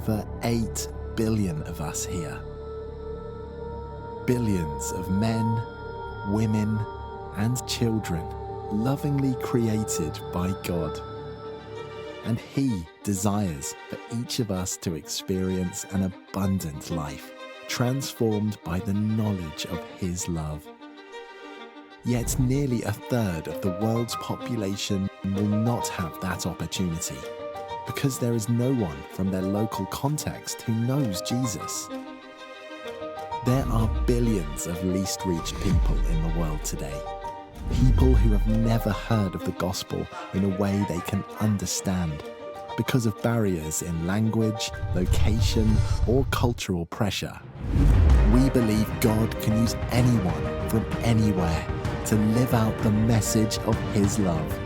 over 8 billion of us here. Billions of men, women, and children lovingly created by God. And He desires for each of us to experience an abundant life, transformed by the knowledge of His love. Yet nearly a third of the world's population will not have that opportunity, because there is no one from their local context who knows Jesus. There are billions of least reached people in the world today. People who have never heard of the gospel in a way they can understand because of barriers in language, location, or cultural pressure. We believe God can use anyone from anywhere to live out the message of His love.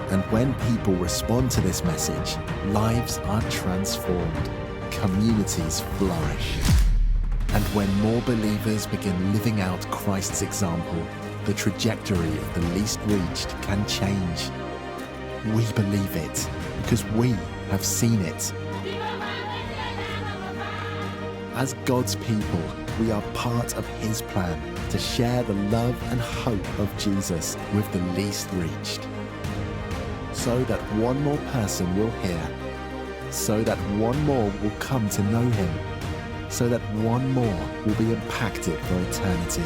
And when people respond to this message, lives are transformed, communities flourish. And when more believers begin living out Christ's example, the trajectory of the least reached can change. We believe it because we have seen it. As God's people, we are part of His plan to share the love and hope of Jesus with the least reached. So that one more person will hear, so that one more will come to know Him, so that one more will be impacted for eternity.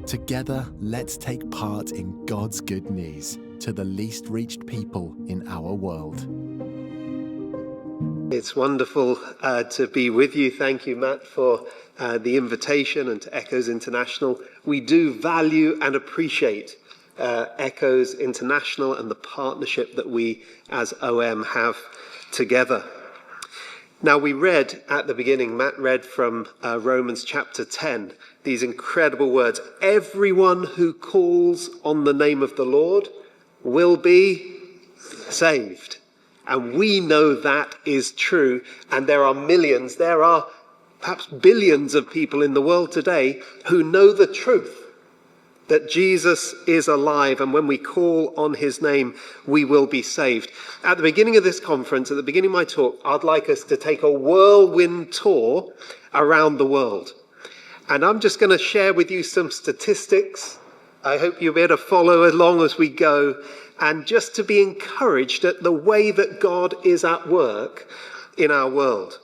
Together, let's take part in God's good news to the least reached people in our world. It's wonderful to be with you. Thank you, Matt, for the invitation, and to Echoes International. We do value and appreciate Echoes International and the partnership that we as OM have together. Now, we read at the beginning, Matt read from Romans chapter 10, these incredible words. Everyone who calls on the name of the Lord will be saved. And we know that is true. And there are millions, there are perhaps billions of people in the world today who know the truth that Jesus is alive, and when we call on His name, we will be saved. At the beginning of this conference, at the beginning of my talk, I'd like us to take a whirlwind tour around the world. And I'm just going to share with you some statistics. I hope you'll be able to follow along as we go, and just to be encouraged at the way that God is at work in our world.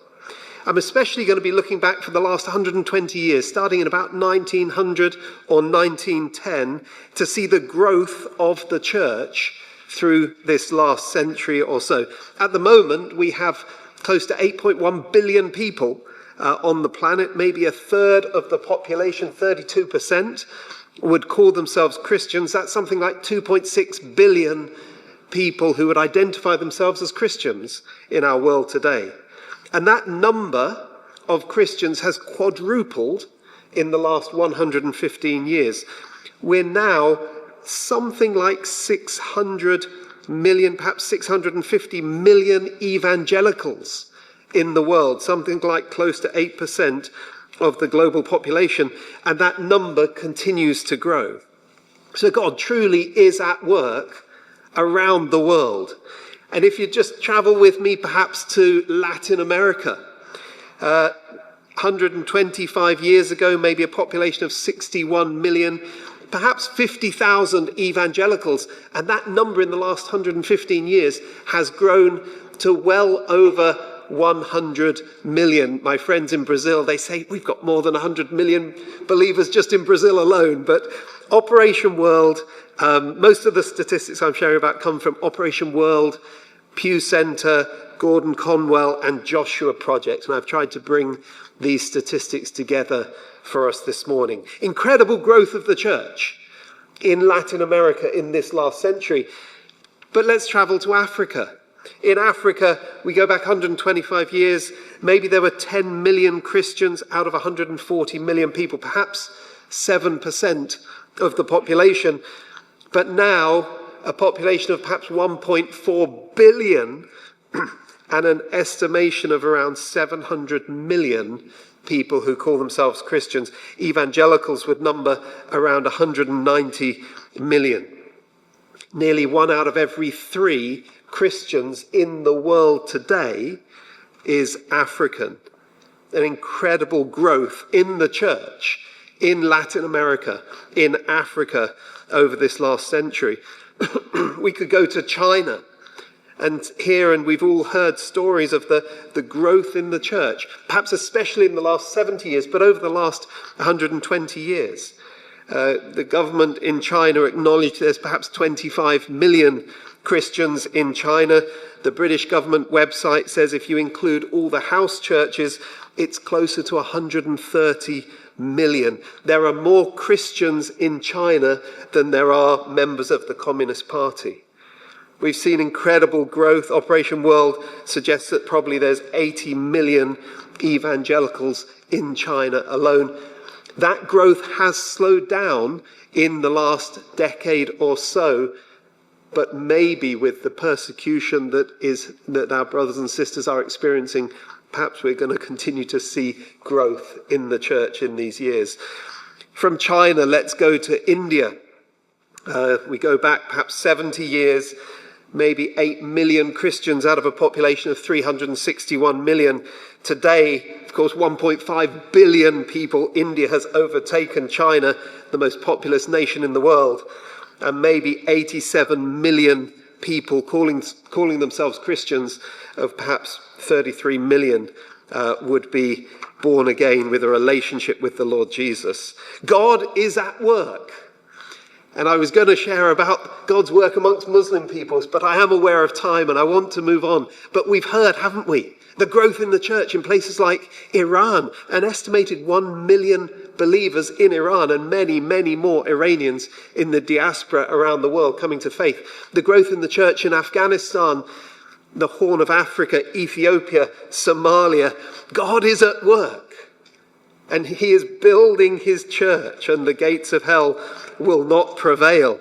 I'm especially going to be looking back for the last 120 years, starting in about 1900 or 1910, to see the growth of the church through this last century or so. At the moment, we have close to 8.1 billion people on the planet. Maybe a third of the population, 32%, would call themselves Christians. That's something like 2.6 billion people who would identify themselves as Christians in our world today. And that number of Christians has quadrupled in the last 115 years. We're now something like 600 million, perhaps 650 million evangelicals in the world, something like close to 8% of the global population. And that number continues to grow. So God truly is at work around the world. And if you just travel with me perhaps to Latin America, 125 years ago, maybe a population of 61 million, perhaps 50,000 evangelicals. And that number in the last 115 years has grown to well over 100 million. My friends in Brazil, they say we've got more than 100 million believers just in Brazil alone. But Operation World, most of the statistics I'm sharing about come from Operation World, Pew Center, Gordon Conwell, and Joshua Project. And I've tried to bring these statistics together for us this morning. Incredible growth of the church in Latin America in this last century. But let's travel to Africa. In Africa, we go back 125 years. Maybe there were 10 million Christians out of 140 million people, perhaps 7% of the population. But now, a population of perhaps 1.4 billion and an estimation of around 700 million people who call themselves Christians. Evangelicals would number around 190 million. Nearly 1 out of every 3 Christians in the world today is African. An incredible growth in the church in Latin America, in Africa over this last century. We could go to China and hear, and we've all heard stories of the growth in the church, perhaps especially in the last 70 years, but over the last 120 years. The government in China acknowledged there's perhaps 25 million Christians in China. The British government website says if you include all the house churches, it's closer to 130 million. There are more Christians in China than there are members of the Communist Party. We've seen incredible growth. Operation World suggests that probably there's 80 million evangelicals in China alone. That growth has slowed down in the last decade or so, but maybe with the persecution that our brothers and sisters are experiencing, perhaps we're going to continue to see growth in the church in these years. From China, let's go to India. We go back perhaps 70 years, maybe 8 million Christians out of a population of 361 million. Today, of course, 1.5 billion people. India has overtaken China, the most populous nation in the world, and maybe 87 million people calling themselves Christians, of perhaps 33 million would be born again with a relationship with the Lord Jesus. God is at work. And I was going to share about God's work amongst Muslim peoples, but I am aware of time and I want to move on. But we've heard, haven't we, the growth in the church in places like Iran, an estimated 1 million believers in Iran and many, many more Iranians in the diaspora around the world coming to faith. The growth in the church in Afghanistan, the Horn of Africa, Ethiopia, Somalia. God is at work. And he is building his church, and the gates of hell will not prevail.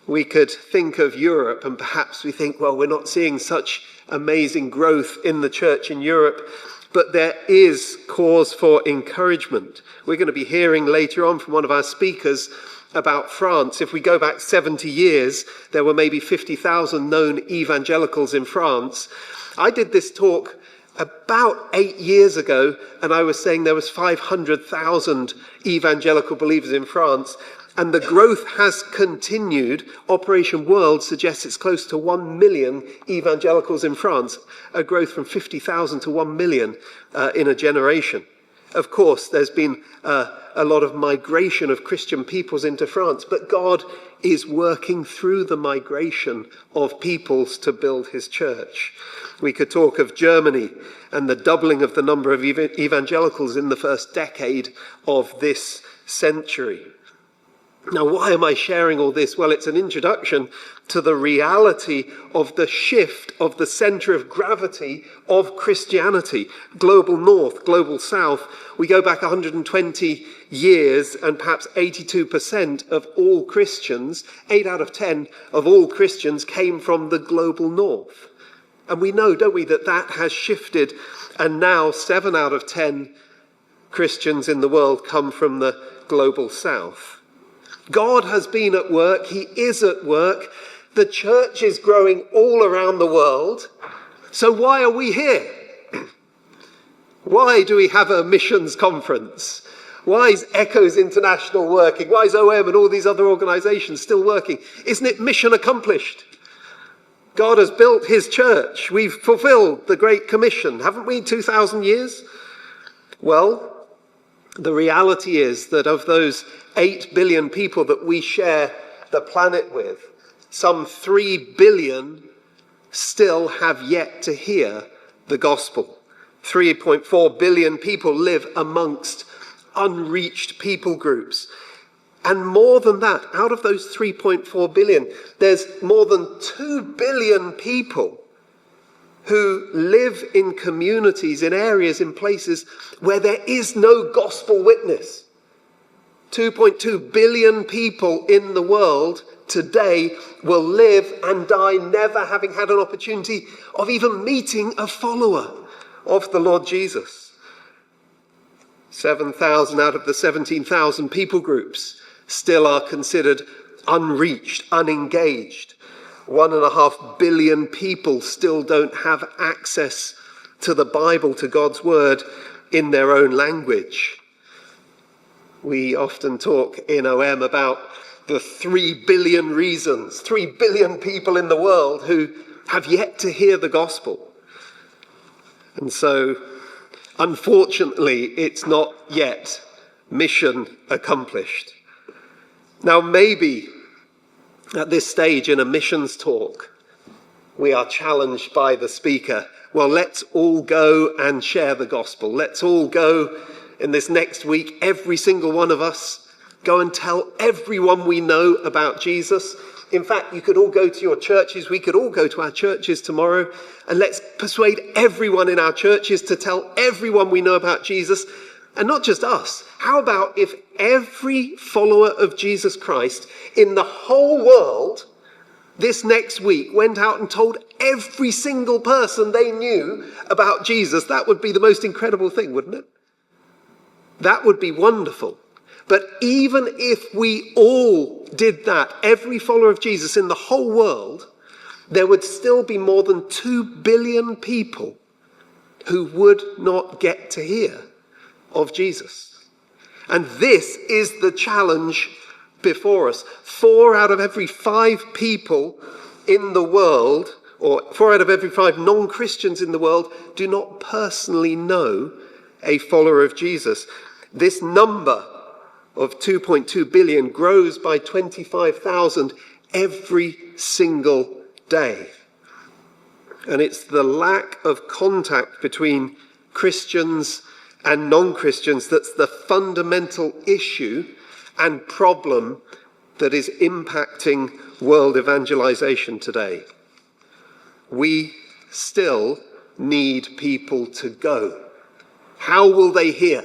We could think of Europe, and perhaps we think, well, we're not seeing such amazing growth in the church in Europe, but there is cause for encouragement. We're going to be hearing later on from one of our speakers about France. If we go back 70 years, there were maybe 50,000 known evangelicals in France. I did this talk about 8 years ago, and I was saying there was 500,000 evangelical believers in France, and the growth has continued. Operation World suggests it's close to 1 million evangelicals in France, a growth from 50,000 to 1 million in a generation. Of course, there's been a lot of migration of Christian peoples into France, but God is working through the migration of peoples to build his church. We could talk of Germany and the doubling of the number of evangelicals in the first decade of this century. Now, why am I sharing all this? Well, it's an introduction to the reality of the shift of the center of gravity of Christianity. Global North, Global South. We go back 120 years and perhaps 82% of all Christians, 8 out of 10 of all Christians came from the Global North. And we know, don't we, that that has shifted, and now 7 out of 10 Christians in the world come from the Global South. God has been at work. He is at work. The church is growing all around the world. So why are we here? Why do we have a missions conference? Why is Echoes International working? Why is OM and all these other organizations still working? Isn't it mission accomplished? God has built his church. We've fulfilled the Great Commission, haven't we, 2,000 years? Well, the reality is that of those 8 billion people that we share the planet with, some 3 billion still have yet to hear the gospel. 3.4 billion people live amongst unreached people groups. And more than that, out of those 3.4 billion, there's more than 2 billion people who live in communities, in areas, in places where there is no gospel witness. 2.2 billion people in the world today will live and die never having had an opportunity of even meeting a follower of the Lord Jesus. 7,000 out of the 17,000 people groups still are considered unreached, unengaged. 1.5 billion people still don't have access to the Bible, to God's word, in their own language. We often talk in OM about the 3 billion reasons, 3 billion people in the world who have yet to hear the gospel. And so, unfortunately, it's not yet mission accomplished. Now, maybe at this stage in a missions talk, we are challenged by the speaker, well, let's all go and share the gospel. Let's all go in this next week, every single one of us, go and tell everyone we know about Jesus. In fact, you could all go to your churches. We could all go to our churches tomorrow, and let's persuade everyone in our churches to tell everyone we know about Jesus. And not just us. How about if every follower of Jesus Christ in the whole world this next week went out and told every single person they knew about Jesus? That would be the most incredible thing, wouldn't it? That would be wonderful. But even if we all did that, every follower of Jesus in the whole world, there would still be more than 2 billion people who would not get to hear of Jesus. And this is the challenge before us. 4 out of every 5 people in the world, or 4 out of every 5 non-Christians in the world, do not personally know a follower of Jesus. This number of 2.2 billion grows by 25,000 every single day. And it's the lack of contact between Christians and non-Christians that's the fundamental issue and problem that is impacting world evangelization today. We still need people to go. How will they hear?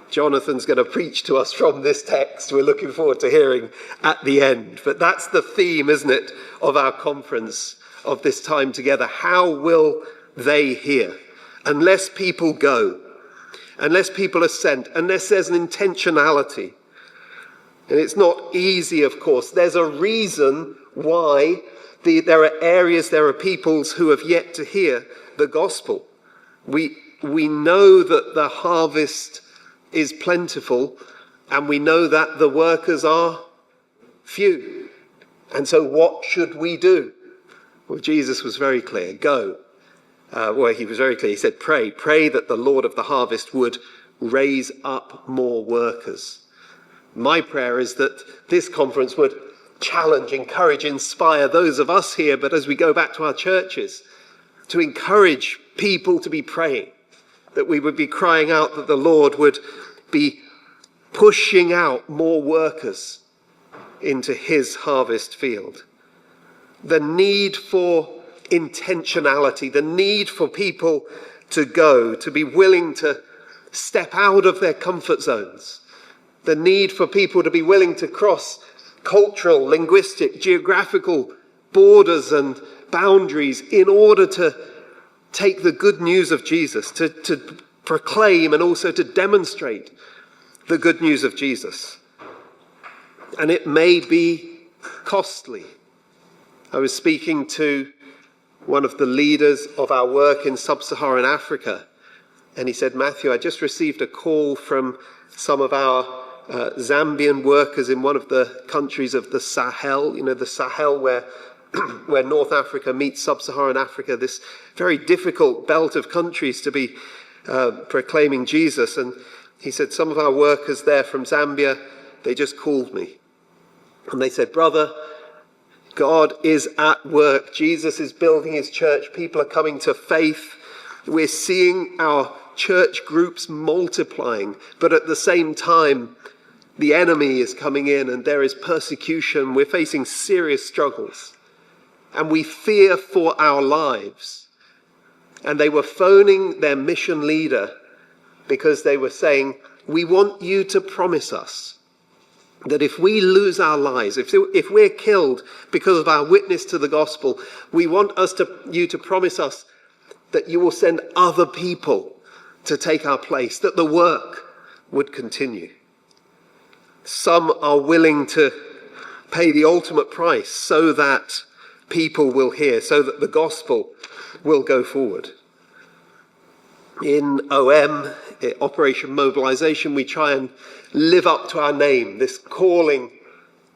Jonathan's going to preach to us from this text. We're looking forward to hearing at the end. But that's the theme, isn't it, of our conference, of this time together. How will they hear? Unless people go, unless people are sent, unless there's an intentionality. And it's not easy, of course. There's a reason why there are areas, there are peoples who have yet to hear the gospel. We know that the harvest is plentiful, and we know that the workers are few. And so what should we do? Well, Jesus was very clear. Go. He was very clear. He said, pray that the Lord of the harvest would raise up more workers. My prayer is that this conference would challenge, encourage, inspire those of us here, but as we go back to our churches, to encourage people to be praying, that we would be crying out that the Lord would be pushing out more workers into his harvest field. The need for intentionality, the need for people to go, to be willing to step out of their comfort zones, the need for people to be willing to cross cultural, linguistic, geographical borders and boundaries in order to take the good news of Jesus, to proclaim and also to demonstrate the good news of Jesus. And it may be costly. I was speaking to one of the leaders of our work in sub-Saharan Africa, and he said, Matthew, I just received a call from some of our Zambian workers in one of the countries of the Sahel, the Sahel where North Africa meets sub-Saharan Africa, this very difficult belt of countries to be proclaiming Jesus. And he said, some of our workers there from Zambia, they just called me. And they said, brother, God is at work. Jesus is building his church. People are coming to faith. We're seeing our church groups multiplying. But at the same time, the enemy is coming in and there is persecution. We're facing serious struggles. And we fear for our lives. And they were phoning their mission leader because they were saying, we want you to promise us that if we lose our lives, if we're killed because of our witness to the gospel, we want you to promise us that you will send other people to take our place, that the work would continue. Some are willing to pay the ultimate price so that people will hear, so that the gospel will go forward. In OM, Operation Mobilization, we try and live up to our name, this calling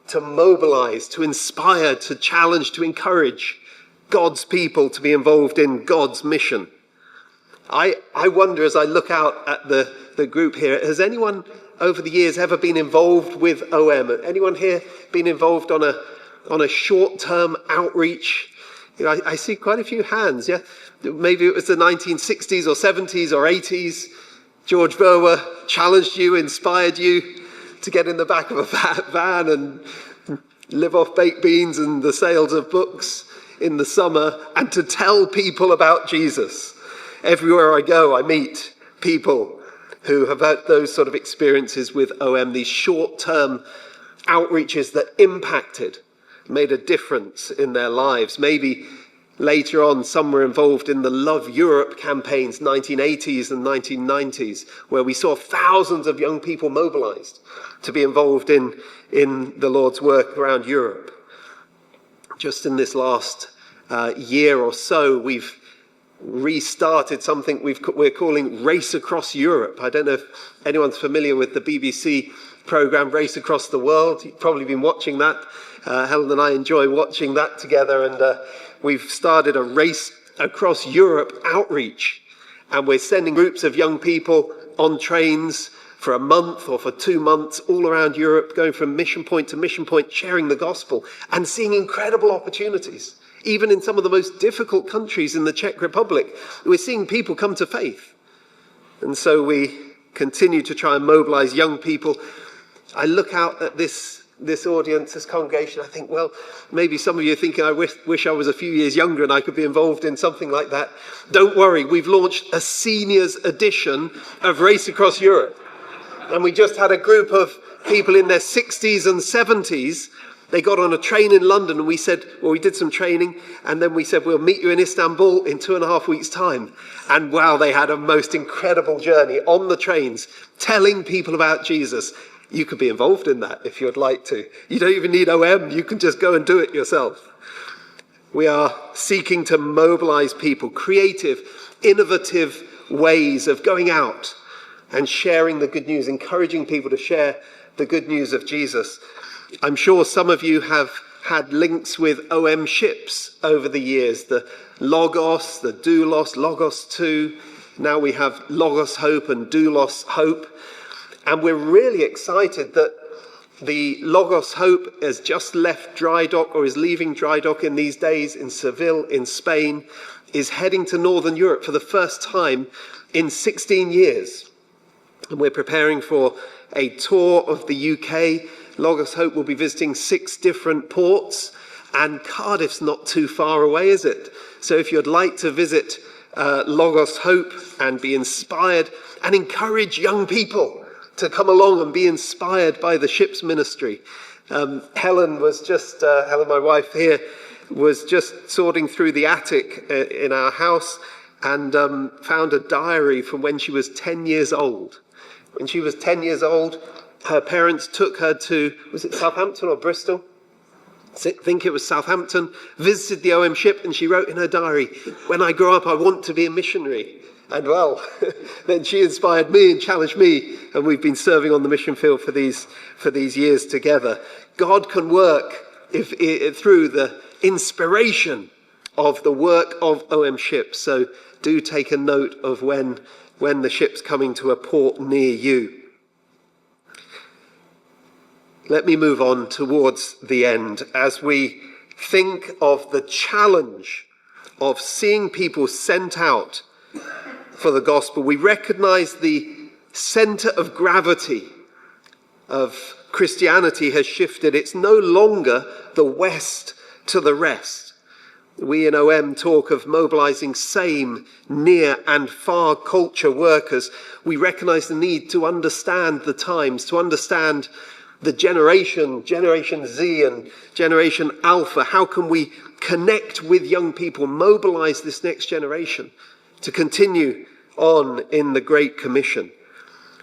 to mobilize, to inspire, to challenge, to encourage God's people to be involved in God's mission. I wonder, as I look out at the group here, has anyone over the years ever been involved with OM? Anyone here been involved on a short-term outreach? You know, I see quite a few hands, yeah? Maybe it was the 1960s or 70s or 80s. George Burwer challenged you, inspired you to get in the back of a van and live off baked beans and the sales of books in the summer, and to tell people about Jesus. Everywhere I go, I meet people who have had those sort of experiences with OM, these short-term outreaches that impacted, made a difference in their lives. Maybe later on, some were involved in the Love Europe campaigns, 1980s and 1990s, where we saw thousands of young people mobilized to be involved in the Lord's work around Europe. Just in this last year or so, we've restarted something we're calling Race Across Europe. I don't know if anyone's familiar with the BBC programme Race Across the World. You've probably been watching that. Helen and I enjoy watching that together, and we've started a Race Across Europe outreach, and we're sending groups of young people on trains for a month or for 2 months all around Europe, going from mission point to mission point, sharing the gospel and seeing incredible opportunities. Even in some of the most difficult countries in the Czech Republic, we're seeing people come to faith. And so we continue to try and mobilize young people. I look out at this audience, this congregation, I think, well, maybe some of you are thinking, I wish I was a few years younger and I could be involved in something like that. Don't worry, we've launched a seniors edition of Race Across Europe. And we just had a group of people in their 60s and 70s. They got on a train in London, and we said, well, we did some training, and then we said, we'll meet you in Istanbul in 2.5 weeks' time. And wow, they had a most incredible journey on the trains, telling people about Jesus. You could be involved in that if you'd like to. You don't even need OM, you can just go and do it yourself. We are seeking to mobilize people, creative, innovative ways of going out and sharing the good news, encouraging people to share the good news of Jesus. I'm sure some of you have had links with OM ships over the years, the Logos, the Doulos, Logos 2. Now we have Logos Hope and Doulos Hope. And we're really excited that the Logos Hope has just left dry dock, or is leaving dry dock in these days in Seville in Spain, is heading to Northern Europe for the first time in 16 years. And we're preparing for a tour of the UK. Logos Hope will be visiting 6 different ports, and Cardiff's not too far away, is it? So if you'd like to visit Logos Hope and be inspired and encourage young people to come along and be inspired by the ship's ministry. Helen, my wife here, was just sorting through the attic in our house and found a diary from when she was 10 years old. When she was 10 years old, her parents took her to, was it Southampton or Bristol? I think it was Southampton, visited the OM ship, and she wrote in her diary, when I grow up, I want to be a missionary. And well, then she inspired me and challenged me, and we've been serving on the mission field for these years together. God can work through the inspiration of the work of OM ships. So do take a note of when the ship's coming to a port near you. Let me move on towards the end as we think of the challenge of seeing people sent out for the gospel. We recognize the center of gravity of Christianity has shifted. It's no longer the West to the rest. We in OM talk of mobilizing same, near and far culture workers. We recognize the need to understand the times, to understand the Generation Z and Generation Alpha. How can we connect with young people, mobilize this next generation to continue on in the Great Commission?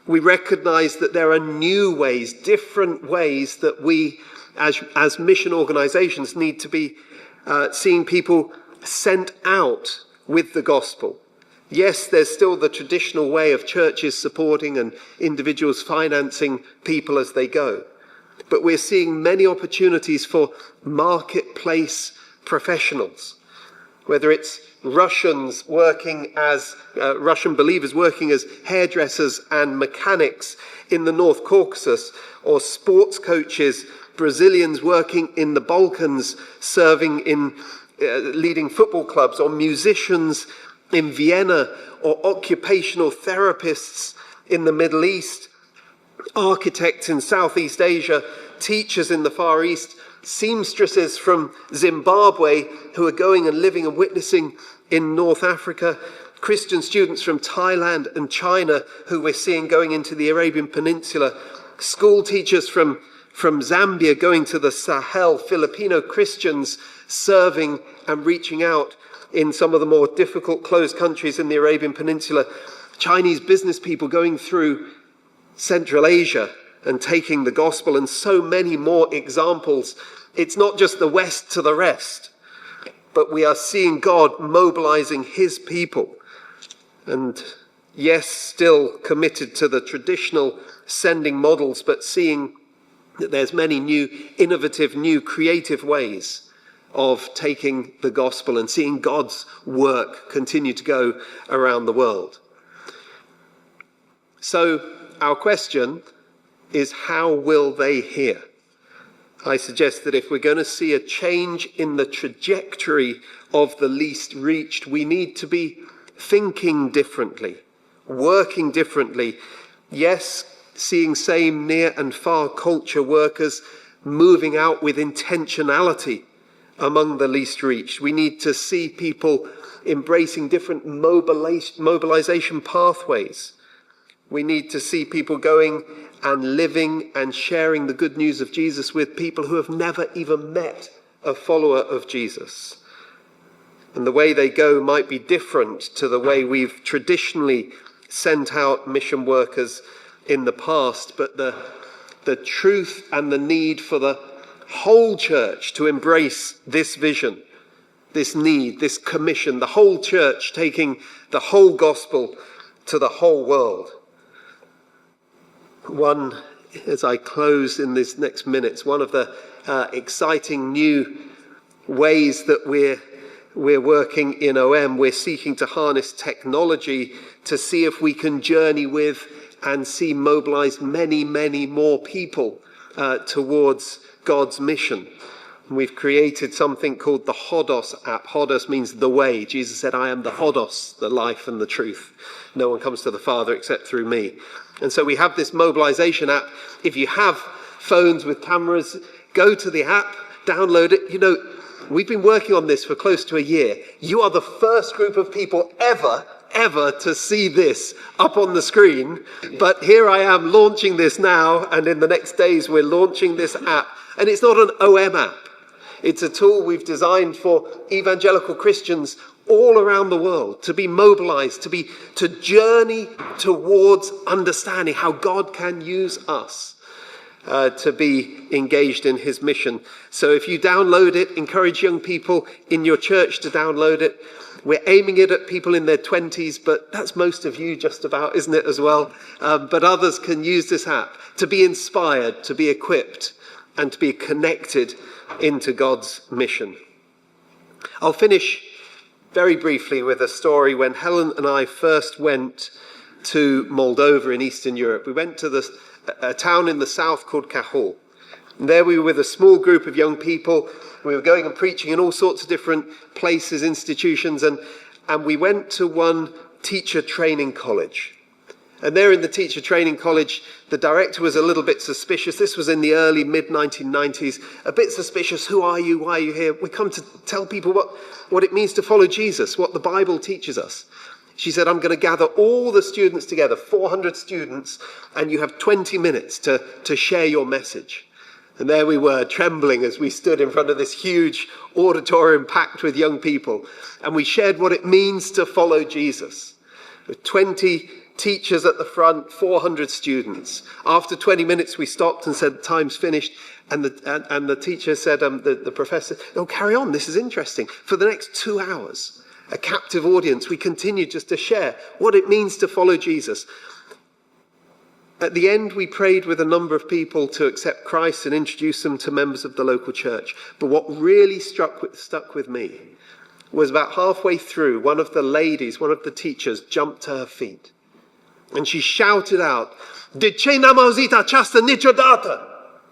We recognize that there are new ways, different ways that we as mission organizations, need to be seeing people sent out with the gospel. Yes, there's still the traditional way of churches supporting and individuals financing people as they go. But we're seeing many opportunities for marketplace professionals, whether it's Russian believers working as hairdressers and mechanics in the North Caucasus, or sports coaches, Brazilians working in the Balkans, serving in leading football clubs, or musicians in Vienna, or occupational therapists in the Middle East, architects in Southeast Asia, teachers in the Far East, seamstresses from Zimbabwe who are going and living and witnessing in North Africa, Christian students from Thailand and China who we're seeing going into the Arabian Peninsula, school teachers from Zambia going to the Sahel, Filipino Christians serving and reaching out in some of the more difficult closed countries in the Arabian Peninsula, Chinese business people going through Central Asia and taking the gospel, and so many more examples. It's not just the West to the rest, but we are seeing God mobilizing his people. And yes, still committed to the traditional sending models, but seeing that there's many new, innovative, new, creative ways of taking the gospel and seeing God's work continue to go around the world. So our question is, how will they hear? I suggest that if we're going to see a change in the trajectory of the least reached, we need to be thinking differently, working differently. Yes, seeing same, near and far culture workers moving out with intentionality among the least reached. We need to see people embracing different mobilization pathways. We need to see people going and living and sharing the good news of Jesus with people who have never even met a follower of Jesus. And the way they go might be different to the way we've traditionally sent out mission workers in the past, but the truth and the need for the whole church to embrace this vision, this need, this commission, the whole church taking the whole gospel to the whole world. One, as I close in these next minutes, one of the exciting new ways that we're working in OM, we're seeking to harness technology to see if we can journey with and see mobilize many, many more people towards God's mission. And we've created something called the Hodos app. Hodos means the way. Jesus said, I am the Hodos, the life and the truth. No one comes to the Father except through me. And so we have this mobilization app. If you have phones with cameras, go to the app, download it. You know, we've been working on this for close to a year. You are the first group of people ever to see this up on the screen. But here I am launching this now, and in the next days we're launching this app. And it's not an OM app. It's a tool we've designed for evangelical Christians all around the world to be mobilized, to journey towards understanding how God can use us to be engaged in his mission. So if you download it, encourage young people in your church to download it. We're aiming it at people in their 20s, but that's most of you just about, isn't it, as well? But others can use this app to be inspired, to be equipped, and to be connected into God's mission. I'll finish very briefly with a story when Helen and I first went to Moldova in Eastern Europe. We went to a town in the south called Cahul. And there we were with a small group of young people. We were going and preaching in all sorts of different places, institutions, and we went to one teacher training college. And there in the teacher training college, the director was a little bit suspicious. This was in the early, mid-1990s. A bit suspicious. Who are you? Why are you here? We come to tell people what it means to follow Jesus, what the Bible teaches us. She said, I'm going to gather all the students together, 400 students, and you have 20 minutes to share your message. And there we were, trembling as we stood in front of this huge auditorium packed with young people. And we shared what it means to follow Jesus. With 20 teachers at the front, 400 students. After 20 minutes, we stopped and said, time's finished. And the teacher said, the professor, no, carry on, this is interesting. For the next 2 hours, a captive audience, we continued just to share what it means to follow Jesus. At the end, we prayed with a number of people to accept Christ and introduce them to members of the local church. But what really stuck with me was about halfway through, one of the teachers jumped to her feet. And she shouted out, "De ce n-am auzit aceasta niciodată?"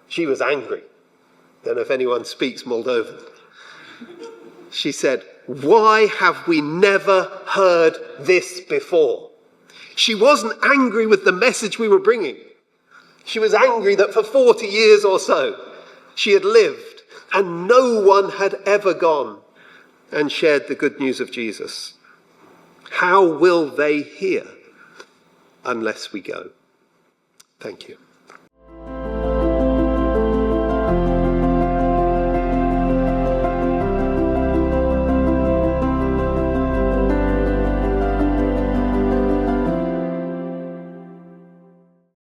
She was angry. Don't know if anyone speaks Moldovan. She said, "Why have we never heard this before?" She wasn't angry with the message we were bringing. She was angry that for 40 years or so she had lived and no one had ever gone and shared the good news of Jesus. How will they hear unless we go? Thank you.